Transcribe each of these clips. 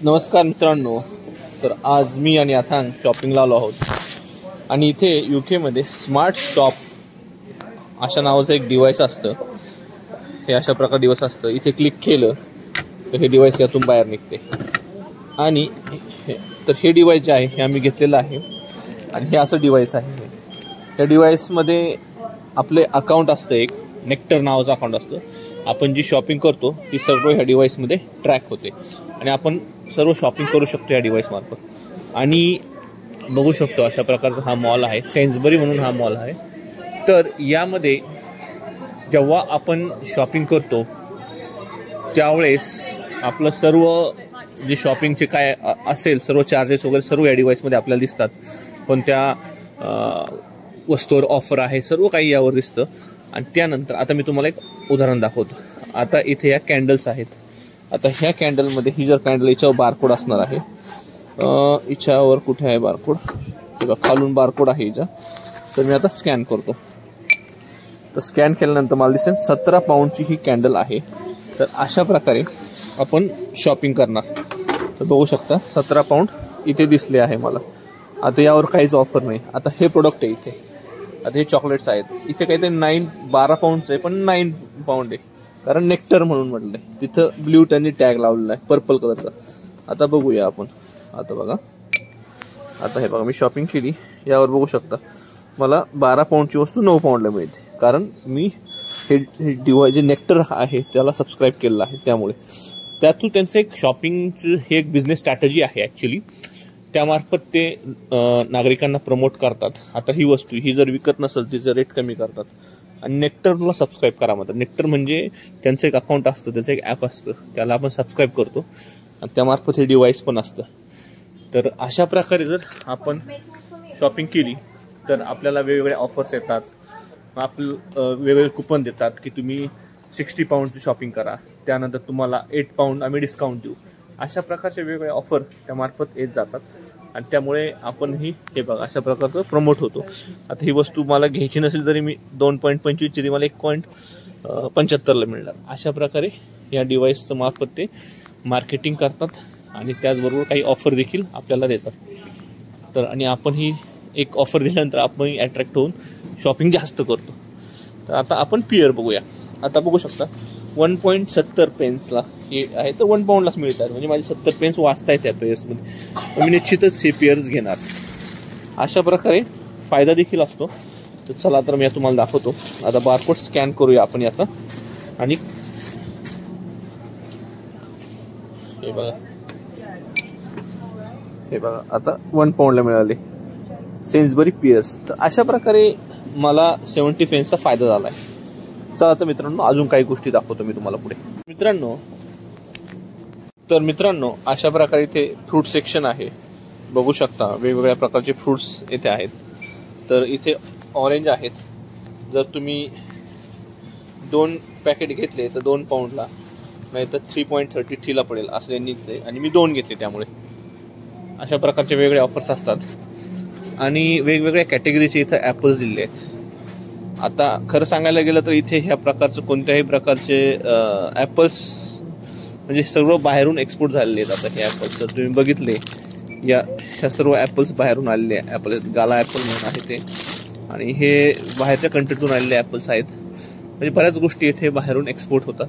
नमस्कार मित्रांनो. तर आज मी आणि अथांग शॉपिंगला आलो आहोत आणि इथे UK मध्ये स्मार्ट शॉप अशा नावाचं एक डिव्हाइस असतं. हे अशा प्रकार डिव्हाइस असतं. इथे क्लिक केलं तर हे डिव्हाइस यातून बाहेर निघते आणि तर हे डिव्हाइस जे आहे हे आम्ही घेतलेलं आहे आणि हे असं डिव्हाइस आहे. या डिव्हाइसमध्ये आपले अकाउंट असतं, एक नेक्टर नावाचं अकाउंट असतं. आपण जी शॉपिंग करतो ती सर्व ह्या डिव्हाइसमध्ये ट्रॅक होते आणि आपण सर्व शॉपिंग करू शकतो या डिव्हाइसमार्फत. आणि बघू शकतो अशा प्रकारचा हा मॉल आहे, सेन्सबरी म्हणून हा मॉल आहे. तर यामध्ये जेव्हा आपण शॉपिंग करतो त्यावेळेस आपलं सर्व जे शॉपिंगचे काय असेल सर्व चार्जेस वगैरे सर्व या डिव्हाइसमध्ये आपल्याला दिसतात. कोणत्या वस्तूवर ऑफर आहे सर्व काही यावर दिसतं. आणि त्यानंतर आता मी तुम्हाला एक उदाहरण दाखवतो. आता इथे या कॅन्डल्स आहेत. आता ह्या कॅन्डलमध्ये ही जर कॅन्डल याच्यावर बारकोड असणार आहे. याच्यावर कुठे आहे बारकोड? किंवा खालून बारकोड आहे हिचा. तर मी आता स्कॅन करतो. तर स्कॅन केल्यानंतर मला दिसेल 17 पाऊंडची ही कॅन्डल आहे. तर अशा प्रकारे आपण शॉपिंग करणार. तर बघू शकता 17 पाऊंड इथे दिसले आहे मला. आता यावर काहीच ऑफर नाही. आता हे प्रोडक्ट आहे इथे. आता हे चॉकलेट्स आहेत. इथे काहीतरी 12 पाऊंडचं आहे पण 9 पाऊंड आहे, कारण नेक्टर म्हणून म्हटलंय. तिथं ब्ल्यू त्यांनी टॅग लावलेला आहे पर्पल कलरचा. आता बघूया आपण. आता बघा, आता हे बघा मी शॉपिंग केली. यावर बघू शकता मला 12 पाऊंडची वस्तू 9 पाऊंडला मिळते, कारण मी हे डिव्हाइस जे नेक्टर आहे त्याला सबस्क्राईब केलेलं आहे. त्यामुळे त्यातून त्यांचं एक शॉपिंगचं हे एक बिझनेस स्ट्रॅटेजी आहे ॲक्च्युली. त्यामार्फत ते नागरिकांना प्रमोट करतात. आता ही वस्तू ही जर विकत नसेल तिचं रेट कमी करतात आणि नेक्टरला सबस्क्राईब करा म्हणतात. नेक्टर म्हणजे त्यांचं एक अकाउंट असतं, त्याचं एक ॲप असतं, त्याला आपण सबस्क्राईब करतो आणि त्यामार्फत हे डिव्हाइस पण असतं. तर अशा प्रकारे जर आपण शॉपिंग केली तर आपल्याला वेगवेगळे ऑफर्स येतात. वेगवेगळे कुपन देतात की तुम्ही 60 पाऊंडची शॉपिंग करा, त्यानंतर तुम्हाला 8 पाऊंड आम्ही डिस्काउंट देऊ. अशा प्रकारचे वेगवेगळे ऑफर त्यामार्फत येत जातात आणि त्यामुळे आपणही हे बघा अशा प्रकारचं प्रमोट होतो. आता ही वस्तू मला घ्यायची नसेल तरी मी 2.25ची ती मला 1.75ला मिळणार. अशा प्रकारे या डिव्हाइसचं मार्फत ते मार्केटिंग करतात आणि त्याचबरोबर काही ऑफर देखील आपल्याला देतात. तर आणि आपणही एक ऑफर दिल्यानंतर आपण अट्रॅक्ट होऊन शॉपिंग जास्त करतो. तर आता आपण पिअर बघूया. आता बघू शकता 1.70 पेन्सला हे आहे, तर 1 पाऊंडलाच मिळतात. म्हणजे माझे 70 पेन्स वाचता आहेत त्या पेयर्समध्ये. तर मी निश्चितच हे पेयर्स घेणार. अशा प्रकारे फायदा देखील असतो. तर चला तर मी तुम्हाला दाखवतो. आता बारकोड स्कॅन करूया आपण याचा. आणि हे बघा, हे बघा आता 1 पाऊंडला मिळाले सेन्सबरी पियर्स. तर अशा प्रकारे मला 70 पेन्सचा फायदा झाला आहे. चला तर मित्रांनो अजून काही गोष्टी दाखवतो मी तुम्हाला पुढे. मित्रांनो अशा प्रकारे इथे फ्रूट सेक्शन आहे. बघू शकता वेगवेगळ्या प्रकारचे फ्रूट्स इथे आहेत. तर इथे ऑरेंज आहेत. जर तुम्ही 2 पॅकेट घेतले तर 2 पाऊंडला, नाही तर 3.33ला पडेल असं त्यांनी इथले. आणि मी 2 घेतले त्यामुळे अशा प्रकारचे वेगवेगळे ऑफर्स असतात. आणि वेगवेगळ्या कॅटेगरीचे इथं ॲपल्स दिले आहेत. आता खरं सांगायला गेलं तर इथे ह्या प्रकारचं कोणत्याही प्रकारचे ॲपल्स म्हणजे सर्व बाहेरून एक्सपोर्ट झालेले आहेत. आता हे ॲपल्स जर तुम्ही बघितले ह्या सर्व ॲपल्स बाहेरून आलेले ॲपल आहेत. गाला ॲपल म्हणून आहे ते. आणि हे बाहेरच्या कंट्रीतून आलेले ॲपल्स आहेत. म्हणजे बऱ्याच गोष्टी इथे बाहेरून एक्सपोर्ट होतात.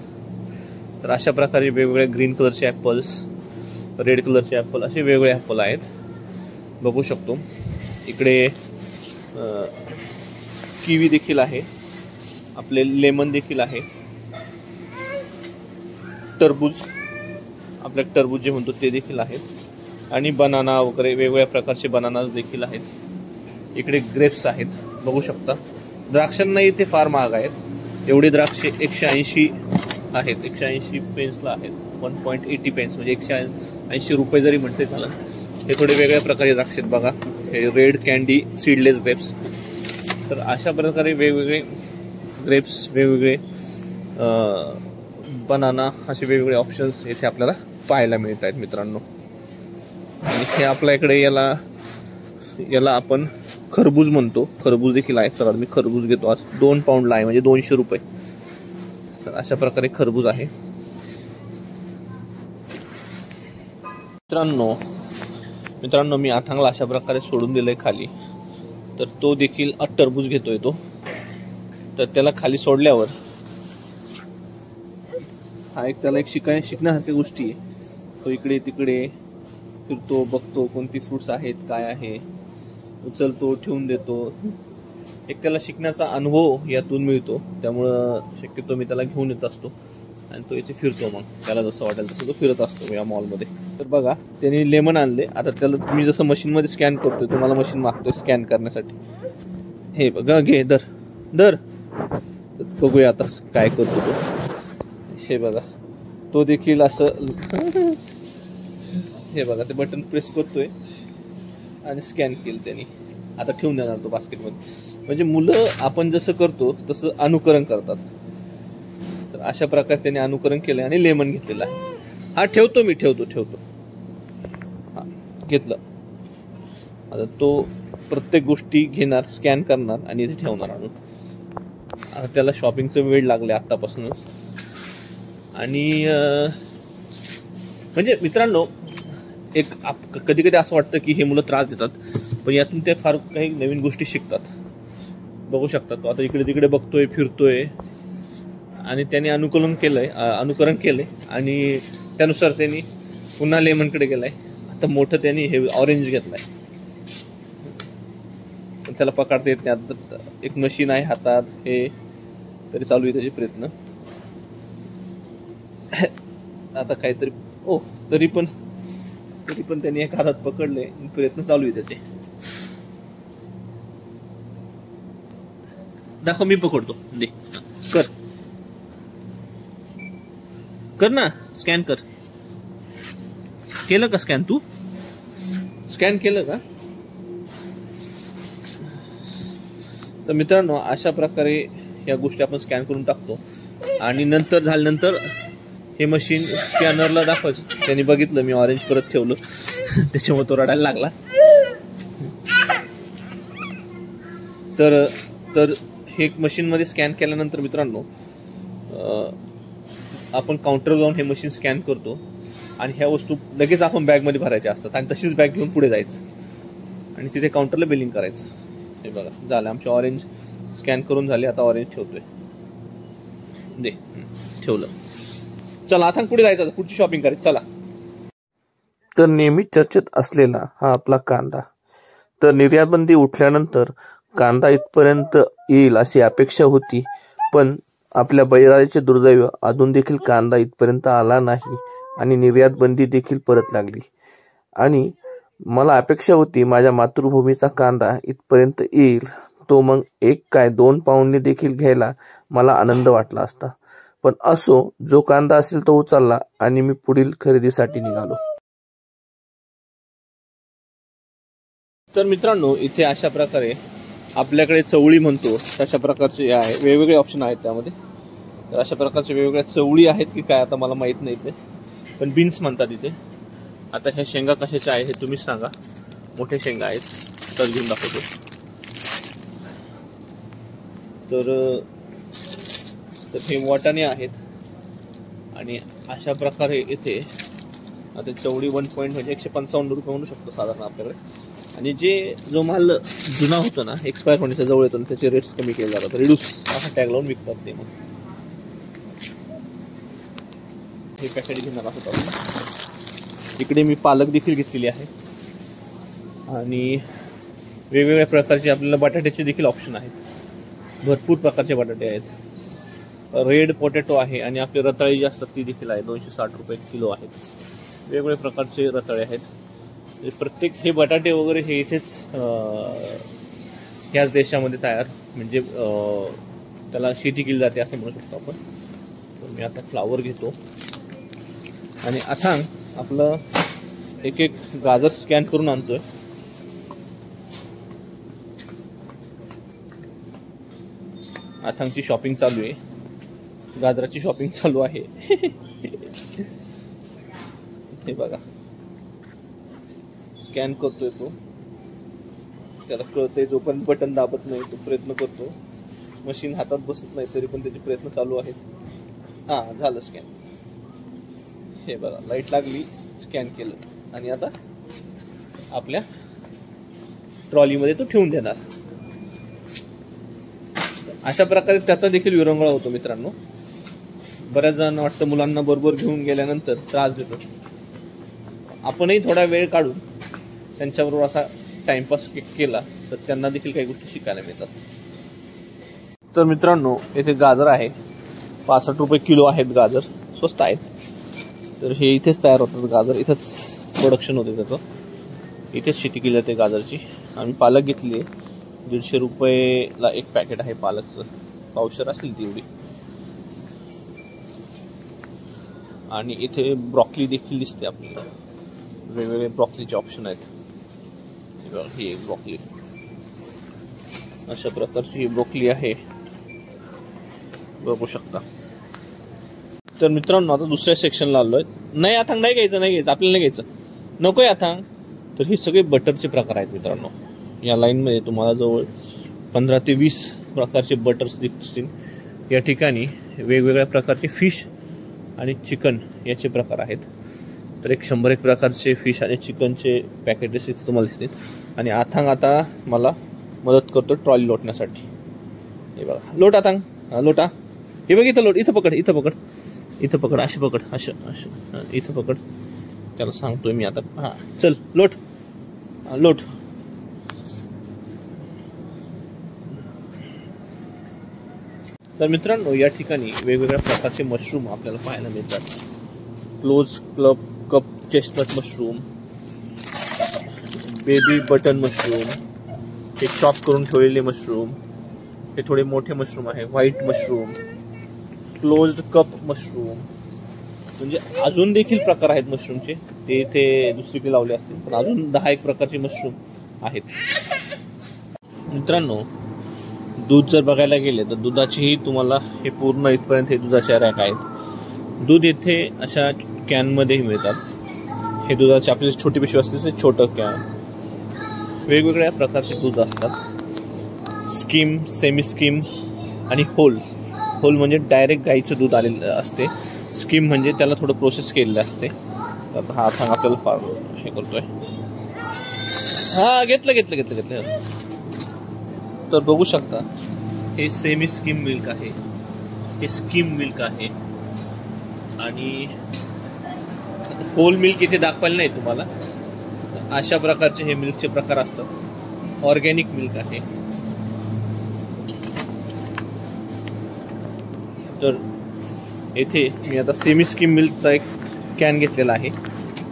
तर अशा प्रकारे वेगवेगळे ग्रीन कलरचे ॲपल्स, रेड कलरचे ॲपल असे वेगवेगळे ॲपल आहेत. बघू शकतो इकडे किवी देखील आहे, आपले लेमन देखील आहे, टरबूज आपल्या टरबूज जे म्हणतो ते देखील आहेत आणि बनाना वगैरे वेगवेगळ्या प्रकारचे बनानाज देखील आहेत. इकडे ग्रेप्स आहेत. बघू शकता द्राक्षांना इथे फार महाग आहेत. एवढे द्राक्षे 180 आहेत. 180 पेन्सला आहेत. 1.80 पेन्स म्हणजे 180 रुपये जरी म्हणते झालं. हे थोडे वेगळ्या प्रकारचे द्राक्ष आहेत बघा. हे रेड कॅन्डी सीडलेस ग्रेप्स. तर अशा प्रकारे वेगवेगळे ग्रेप्स, वेगवेगळे बनाना असे वेगवेगळे ऑप्शन्स इथे आपल्याला पाहायला मिळत आहेत मित्रांनो. आणि हे आपल्या इकडे याला आपण खरबूज म्हणतो. खरबूज देखील आहे. चला मी खरबूज घेतो. आज 2 पाऊंडला आहे म्हणजे 200 रुपये. तर अशा प्रकारे खरबूज आहे. मित्रांनो मी अथांगला अशा प्रकारे सोडून दिलंय खाली, तर तो देखील टरबूज घेतोय तो. तर त्याला खाली सोडल्यावर त्याला एक शिकण्यासारख्या गोष्टी आहे. तो इकडे तिकडे फिरतो, बघतो कोणती फ्रुट्स आहेत, काय आहे, उचलतो, ठेवून देतो. एक त्याला शिकण्याचा अनुभव यातून मिळतो. त्यामुळं शक्यतो मी त्याला घेऊन येत असतो आणि तो इथे फिरतो. मग त्याला जसं वाटेल तसं तो फिरत असतो या मॉलमध्ये. तर बघा त्यांनी लेमन आणले. आता त्याला मी जसं मशीनमध्ये स्कॅन करतोय, तुम्हाला मशीन मागतोय स्कॅन करण्यासाठी. हे बघा, घे, दर. बघूया आता काय करतो तो. हे बघा, तो देखील असं हे बघा ते बटन प्रेस करतोय आणि स्कॅन केलं त्यांनी. आता ठेवून देणार तो बास्केटमध्ये. म्हणजे मुलं आपण जसं करतो तसं अनुकरण करतात. तर अशा प्रकारे त्याने अनुकरण केलं आणि लेमन घेतलेला आहे. हा ठेवतो. हा घेतलं. आता तो प्रत्येक गोष्टी घेणार, स्कॅन करणार आणि इथे ठेवणार आणून. आता त्याला शॉपिंगचं वेळ लागले आत्तापासूनच. आणि म्हणजे मित्रांनो कधी कधी असं वाटतं की हे मुलं त्रास देतात, पण यातून ते फार काही नवीन गोष्टी शिकतात. बघू शकतात, तो आता इकडे तिकडे बघतोय, फिरतोय आणि त्याने अनुकरण केलंय आणि त्यानुसार त्यांनी पुन्हा लेमनकडे गेलाय. आता मोठं त्यांनी हे ऑरेंज घेतलाय. त्याला पकडता येत नाही. आता एक मशीन आहे हातात, हे तरी चालू आहे त्याचे प्रयत्न. आता काहीतरी तरी पण त्यांनी एक हातात पकडले, प्रयत्न चालू आहे त्याचे. दाखव, मी पकडतो, दे, कर ना, स्कॅन कर. केलं का स्कॅन? तू स्कॅन केलं का? तर मित्रांनो अशा प्रकारे या गोष्टी आपण स्कॅन करून टाकतो आणि नंतर झाल्यानंतर हे मशीन स्कॅनरला दाखवायचं. त्यांनी बघितलं मी ऑरेंज परत ठेवलं, त्याच्यामुळे तो रडायला लागला. तर हे मशीनमध्ये स्कॅन केल्यानंतर मित्रांनो आपण काउंटर जाऊन हे मशीन स्कॅन करतो आणि ह्या वस्तू लगेच आपण बॅगमध्ये भरायच्या असतात आणि तशीच बॅग घेऊन पुढे जायचं आणि तिथे काउंटरला बिलिंग करायचं. हे बघा झालं, आमचे ऑरेंज स्कॅन करून झाले. आता ऑरेंज ठेवतोय, दे, ठेवलं. चला आता पुढे जायचं, पुढची शॉपिंग करायची, चला. तर नेहमी चर्चेत असलेला हा आपला कांदा. तर निर्यातबंदी उठल्यानंतर कांदा इथपर्यंत येईल अशी अपेक्षा होती, पण आपल्या बळीराजाचे दुर्दैव, अजून देखील कांदा इथपर्यंत आला नाही आणि निर्यात बंदी देखील परत लागली. आणि मला अपेक्षा होती माझ्या मातृभूमीचा कांदा इथपर्यंत येईल, तो मग 1 काय 2 पाऊंडने देखील घ्यायला मला आनंद वाटला असता. पण असो, जो कांदा असेल तो उचलला आणि मी पुढील खरेदीसाठी निघालो. तर मित्रांनो इथे अशा प्रकारे आपल्याकडे चवळी म्हणतो तशा प्रकारचे आहे, वेगवेगळे ऑप्शन आहेत त्यामध्ये. तर अशा प्रकारच्या वेगवेगळ्या चवळी आहेत की काय आता मला माहित नाही, ते पण बीन्स म्हणतात इथे. आता ह्या शेंगा कशाच्या आहे हे तुम्हीच सांगा. मोठे शेंगा आहेत, तर घेऊन दाखवतो. तर हे वाटाणे आहेत आणि अशा प्रकारे इथे आता चवळी 1 पॉईंट म्हणजे 155 रुपये म्हणू शकतो साधारण आपल्याकडे. आणि जो माल जुना होतो ना, एक्सपायर होण्याच्या जवळ येतो ना, त्याचे रेट्स कमी केले जातात, रिड्यूस असा टॅग लावून विकतात ते. मग हे पॅकेट घेणार आहोत आपण. इकडे मी पालक देखील घेतलेली आहे आणि वेगवेगळ्या प्रकारचे आपल्याला बटाट्याचे देखील ऑप्शन आहेत. भरपूर प्रकारचे बटाटे आहेत. रेड पोटॅटो आहे आणि आपली रताळी जी असतात ती देखील आहे, 260 रुपये किलो आहेत. वेगवेगळ्या प्रकारचे रताळे आहेत. प्रत्येक हे बटाटे वगैरे हे इथेच ह्याच देशामध्ये तयार, म्हणजे त्याला शेती केली जाते असं म्हणू शकतो आपण. तर मी आता फ्लावर घेतो आणि अथांग आपलं एक गाजर स्कॅन करून आणतोय. अथांगची शॉपिंग चालू आहे, गाजराची शॉपिंग चालू आहे. हे बघा स्कॅन करतोय तो, त्याला कळतंय, जो पण बटन दाबत नाही तो प्रयत्न करतो. मशीन हातात बसत नाही तरी पण त्याचे प्रयत्न चालू आहेत. झालं स्कॅन. हे बघा लाईट लागली, स्कॅन केलं. आणि आता आपल्या ट्रॉलीमध्ये तो ठेवून देणार. अशा प्रकारे त्याचा देखील विरंगुळा होतो मित्रांनो. बऱ्याच जणांना वाटतं मुलांना बरोबर घेऊन गेल्यानंतर त्रास देतो. आपणही थोडा वेळ काढून त्यांच्याबरोबर असा टाइमपास केला तर त्यांना देखील काही गोष्टी शिकायला मिळतात. तर मित्रांनो, येथे गाजर आहे. 65 रुपये किलो आहेत गाजर, स्वस्त आहेत. तर हे इथेच तयार होतात गाजर, इथंच प्रोडक्शन होते त्याचं, इथेच शेती केली जाते गाजरची. आम्ही पालक घेतली आहे, 150 रुपयेला एक पॅकेट आहे पालकचं, पावशेर असेल तेवढी. आणि इथे ब्रॉकली देखील दिसते आपल्याला, वेगवेगळे ब्रॉकलीचे ऑप्शन आहेत. ही एक ब्रॉकली, अशा प्रकारची ही ब्रॉकली आहे, बघू शकता. तर मित्रांनो, आता दुसऱ्या सेक्शनला आलो आहे. नाही आथांग नाही घ्यायचं, नाही घ्यायचं, आपल्याला नाही घ्यायचं, नको आहे आथांग. तर हे सगळे बटरचे प्रकार आहेत मित्रांनो. या लाईनमध्ये तुम्हाला जवळ 15 ते 20 प्रकारचे बटर्स दिसतील. या ठिकाणी वेगवेगळ्या प्रकारचे फिश आणि चिकन याचे प्रकार आहेत. तर 100 प्रकारचे फिश आणि चिकनचे पॅकेटेस इथे तुम्हाला दिसतील. आणि आथांग आता मला मदत करतो ट्रॉली लोटण्यासाठी. हे बघा, लोट आथांग, लोटा. हे बघ इथं लोट, इथं पकड, इथं पकड, इथं पकड, अशी पकड, असं असं, इथं पकड. त्याला सांगतोय मी आता, हां चल लोट, लोट. तर मित्रांनो, या ठिकाणी वेगवेगळ्या प्रकारचे मशरूम आपल्याला पाहायला मिळतात. Close cup chestnut mushroom, baby button mushroom, हे चॉप करून ठेवलेले मशरूम, हे थोडे मोठे मशरूम आहे, white mushroom, closed cup mushroom. म्हणजे अजून देखील प्रकार आहेत मशरूमचे, ते इथे दुसरीकडे लावले असतील, पण अजून 10 प्रकारचे मशरूम आहेत. मित्रांनो, दूध जर बघायला गेले तर दुधाचीही तुम्हाला हे पूर्ण इथपर्यंत हे दुधाच्या रॅक आहेत. दूध येथे अशा कॅनमध्येही मिळतात. हे दुधाचे आपली छोटी पिशवी असते ते छोटं कॅन. वेगवेगळ्या प्रकारचे दूध असतात, स्कीम, सेमी स्कीम आणि होल. होल म्हणजे डायरेक्ट गाईचं दूध आलेलं असते. स्कीम म्हणजे त्याला थोडं प्रोसेस केलेलं असते. तर हा थांग आपल्याला फार हे करतोय. हा घेतलं. तर बघू शकता, हे सेमी स्कीम मिल्क आहे, हे स्कीम मिल्क आहे. आणि होल मिल्क इथे दाखवायला नाही तुम्हाला. अशा प्रकारचे हे मिल्कचे प्रकार असतात. ऑर्गॅनिक मिल्क आहे. तर येथे मी आता सेमी स्कीम मिल्कचा एक कॅन घेतलेला आहे.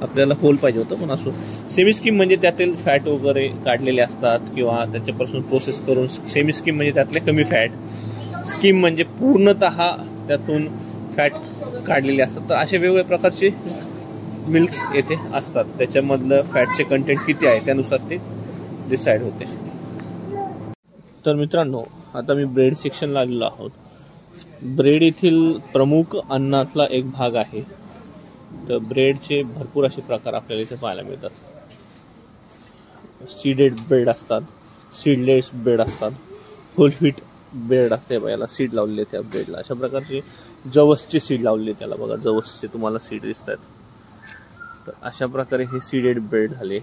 आपल्याला होल पाहिजे होतं, पण असो. सेमी स्कीम म्हणजे त्यातील फॅट वगैरे काढलेले असतात किंवा त्याच्यापासून प्रोसेस करून. सेमी स्कीम म्हणजे त्यातले कमी फॅट. स्कीम म्हणजे पूर्णतः त्यातून फॅट काढलेले असतात. तर असे वेगवेगळ्या प्रकारचे मिल्क्स येथे असतात. त्याच्यामधलं फॅटचे कंटेंट किती आहे त्यानुसार ते डिसाईड होते. तर मित्रांनो, आता मी ब्रेड सेक्शनला आलेलो आहोत. ब्रेड येथील प्रमुख अन्नातला एक भाग आहे. तर ब्रेडचे भरपूर असे प्रकार आपल्याला इथे पाहायला मिळतात. सीडेड ब्रेड असतात, सीडलेस ब्रेड असतात, होल व्हीट ब्रेड असते. याला सीड लावलेले त्या ब्रेडला. अशा प्रकारचे जवसचे सीड लावलेले त्याला, बघा जवसचे तुम्हाला सीड दिसत आहेत. तर अशा प्रकारे हे सीडेड ब्रेड झाले.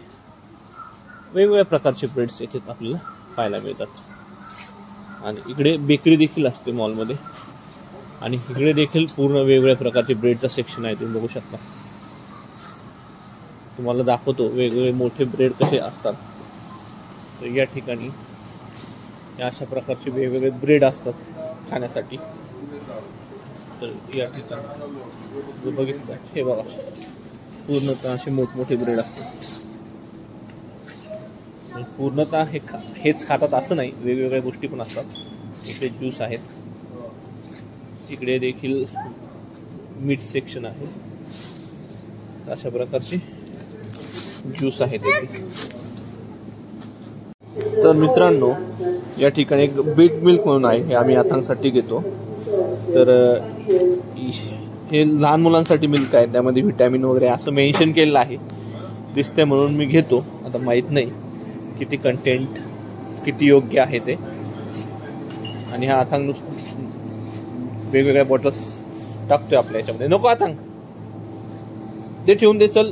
वेगवेगळ्या प्रकारचे ब्रेड्स इथे आपल्याला पाहायला मिळतात. आणि इकडे बेकरी देखील असते मॉलमध्ये. आणि इकडे देखील पूर्ण वेगवेगळ्या प्रकारचे ब्रेडचा सेक्शन आहे, तुम्ही बघू शकता. तुम्हाला दाखवतो वेगवेगळे मोठे ब्रेड कसे असतात. तर या ठिकाणी अशा प्रकारचे वेगवेगळे ब्रेड असतात खाण्यासाठी. तर या ठिकाणी जर बघितलं, हे बघा पूर्णतः असे मोठमोठे ब्रेड असतात. पूर्णतः हेच खातात असं नाही, वेगवेगळ्या गोष्टी पण असतात. इकडे ज्यूस आहेत, इकडे देखील मीठ सेक्शन आहे. अशा प्रकारचे ज्यूस आहेत इथे. तर मित्रांनो, या ठिकाणी एक बीट मिल्क म्हणून आहे, हे आम्ही आथांगसाठी घेतो. तर हे लहान मुलांसाठी मिल्क आहे, त्यामध्ये व्हिटॅमिन वगैरे असं मेन्शन केलेलं आहे, दिसते म्हणून मी घेतो. आता माहीत नाही किती कंटेंट किती योग्य आहे ते. आणि हा आथांग वेगवेगळ्या बॉटल्स टाकतोय आपल्या याच्यामध्ये. नको आथांग, ते ठेवून दे, चल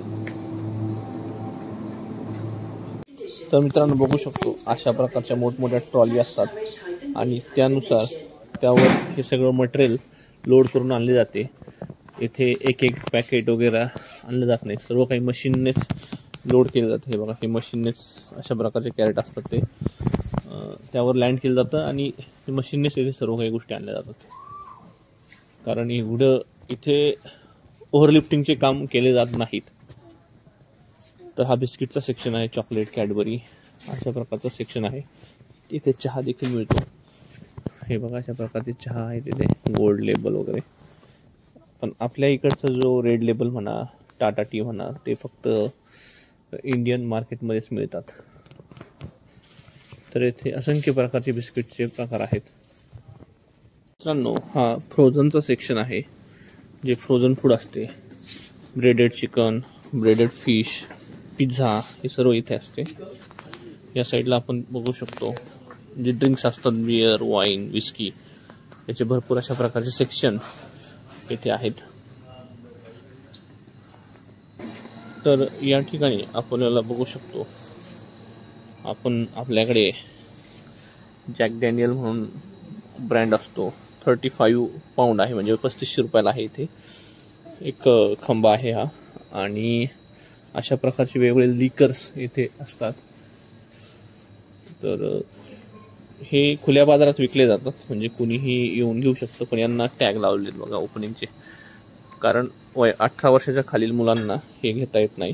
तर मित्रांनो बघू शकतो अशा प्रकारच्या मोठमोठ्या ट्रॉली असतात आणि त्यानुसार त्यावर हे सगळं मटेरियल लोड करून आणले जाते. इथे एक एक पॅकेट वगैरे आणलं जात नाही, सर्व काही मशीननेच लोड केलं जातं. हे बघा, हे मशीननेच अशा प्रकारचे कॅरेट असतात ते त्यावर लँड केलं जातं आणि मशीननेच इथे सर्व काही गोष्टी आणल्या जातात. कारण एवढं इथे ओव्हरलिफ्टिंगचे काम केले जात नाहीत. तर हा बिस्किटचा सेक्शन आहे, चॉकलेट, कॅडबरी अशा प्रकारचा सेक्शन आहे. इथे चहा देखील मिळतो. हे बघा अशा प्रकारचे चहा आहे तिथे, गोल्ड लेबल वगैरे. पण आपल्या इकडचा जो रेड लेबल म्हणा, टाटा टी म्हणा, ते फक्त इंडियन मार्केटमध्येच मिळतात. तर येथे असंख्य प्रकारचे बिस्किटचे प्रकार आहेत. मित्रांनो हा फ्रोझनचा सेक्शन आहे, जे फ्रोझन फूड असते. Breaded chicken, breaded fish, pizza हे सर्व इथे असते. या साईडला आपण बघू शकतो जे ड्रिंक्स असतात, बियर, वाईन, विस्की, याचे भरपूर अशा प्रकारचे सेक्शन इथे आहेत. तर या ठिकाणी आपल्याला बघू शकतो आपण आपल्याकडे जॅक डॅनियल म्हणून ब्रँड असतो. 35 पाऊंड आहे, म्हणजे 3500 रुपयाला आहे. इथे एक खंबा आहे हा. आणि अशा प्रकारचे वेगवेगळे लिकर्स इथे असतात. तर हे खुल्या बाजारात विकले जातात, म्हणजे कुणीही येऊन घेऊ शकतं. पण यांना टॅग लावलेत बघा ओपनिंगचे, कारण 18 वर्षाच्या खालील मुलांना हे घेता येत नाही.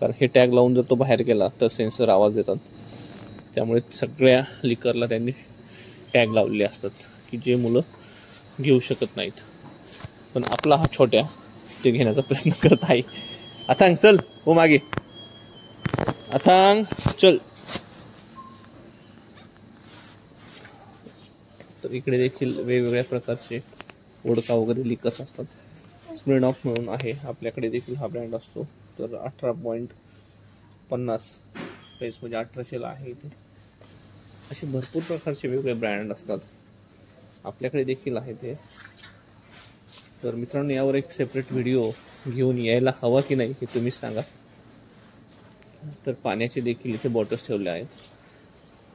कारण हे टॅग लावून जर तो बाहेर गेला तर सेन्सर आवाज देतात. त्यामुळे सगळ्या लिकरला त्यांनी टॅग लावलेले असतात की जे मुलं घेऊ शकत नाहीत. पण आपला हा छोट्या ते घेण्याचा प्रयत्न करत आहे. अथांग चल, हो मागे, अथांग चल. तर इकडे देखील वेगवेगळ्या प्रकारचे वोडका वगैरे लिकर्स असतात. स्मिर्नॉफ म्हणून आहे, आपल्याकडे देखील हा ब्रँड असतो. तर 18.50 प्राइस म्हणजे 1800ला आहे इथे. असे भरपूर प्रकारचे वेगवेगळे ब्रँड असतात, आपल्याकडे देखील आहे ते. तर मित्रांनो यावर एक सेपरेट व्हिडिओ घेऊन यायला हवा की नाही हे तुम्हीच सांगा. तर पाण्याचे देखील इथे बॉटल्स ठेवले आहेत.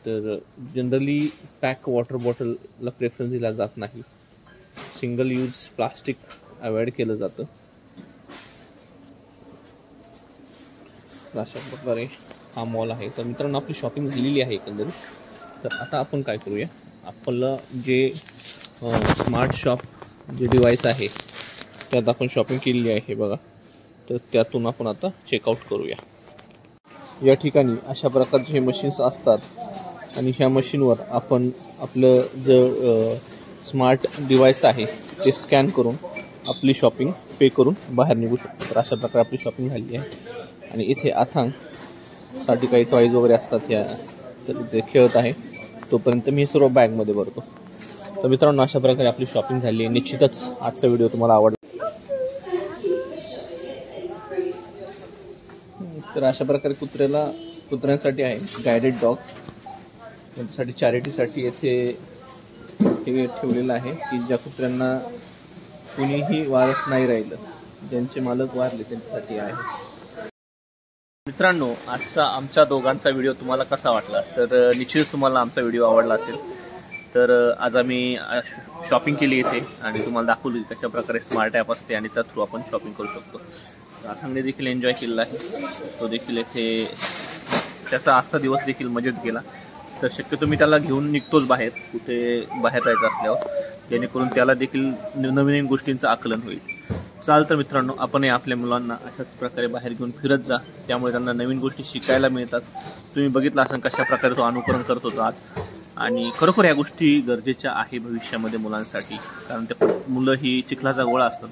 तर जनरली पॅक वॉटर बॉटलला प्रेफरन्स दिला जात नाही. सिंगल यूज प्लास्टिक अवॉइड केलं जातं. अशा प्रकारे हा मॉल आहे. तर मित्रांनो आपली शॉपिंग झालेली आहे एकंदरीत. तर आता आपण काय करूया, आपलं जे स्मार्ट शॉप जे डिव्हाइस आहे त्यात आपण शॉपिंग केलेली आहे बघा. तर त्यातून आपण आता चेकआउट करूया. या ठिकाणी अशा प्रकारचे मशीन्स असतात आणि ह्या मशीनवर आपण आपलं जे स्मार्ट डिव्हाइस आहे ते स्कॅन करून आपली शॉपिंग पे करून बाहेर निघू शकतो. तर अशा प्रकारे आपली शॉपिंग झाली आहे. आणि इथे अथांगसाठी काही टॉईज वगैरे असतात ह्या, तर ते खेळत आहे. तोपर्यंत मी हे सर्व बॅगमध्ये भरतो. तर मित्रांनो अशा प्रकारे आपली शॉपिंग झाली आहे. निश्चितच आजचा व्हिडिओ तुम्हाला आवडला. तर अशा प्रकारे कुत्र्यांसाठी आहे गायडेड डॉग, त्यांच्यासाठी चॅरिटीसाठी येथे हे ठेवलेलं आहे की ज्या कुत्र्यांना कुणीही वारस नाही राहिलं, ज्यांचे मालक वारले त्यांच्यासाठी आहे. मित्रांनो आजचा आमच्या दोघांचा व्हिडिओ तुम्हाला कसा वाटला, तर निश्चितच तुम्हाला आमचा व्हिडिओ आवडला असेल. तर आज आम्ही शॉपिंग केली इथे आणि तुम्हाला दाखवली कशा प्रकारे स्मार्ट ॲप असते आणि त्या थ्रू आपण शॉपिंग करू शकतो. अथांगने देखील एन्जॉय केलेला आहे. तो देखील इथे त्याचा आजचा दिवस देखील मजेत गेला. तर शक्यतो मी त्याला घेऊन निघतोच बाहेर, कुठे बाहेर जायचं असल्यावर, जेणेकरून त्याला देखील नवीन गोष्टींचं आकलन होईल. चाल तर मित्रांनो आपणही आपल्या मुलांना अशाच प्रकारे बाहेर घेऊन फिरत जा, त्यामुळे त्यांना नवीन गोष्टी शिकायला मिळतात. तुम्ही बघितलं असं कशा प्रकारे तो अनुकरण करत होता आज. आणि खरोखर या गोष्टी गरजेच्या आहे भविष्यामध्ये मुलांसाठी, कारण ते मुलं ही चिखलाचा गोळा असतात.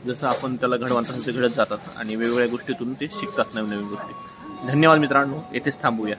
जसं आपण त्याला घडवतो तसं ते घडत जातात आणि वेगवेगळ्या गोष्टीतून ते शिकतात नवीन नवीन गोष्टी. धन्यवाद मित्रांनो, येथेच थांबूया.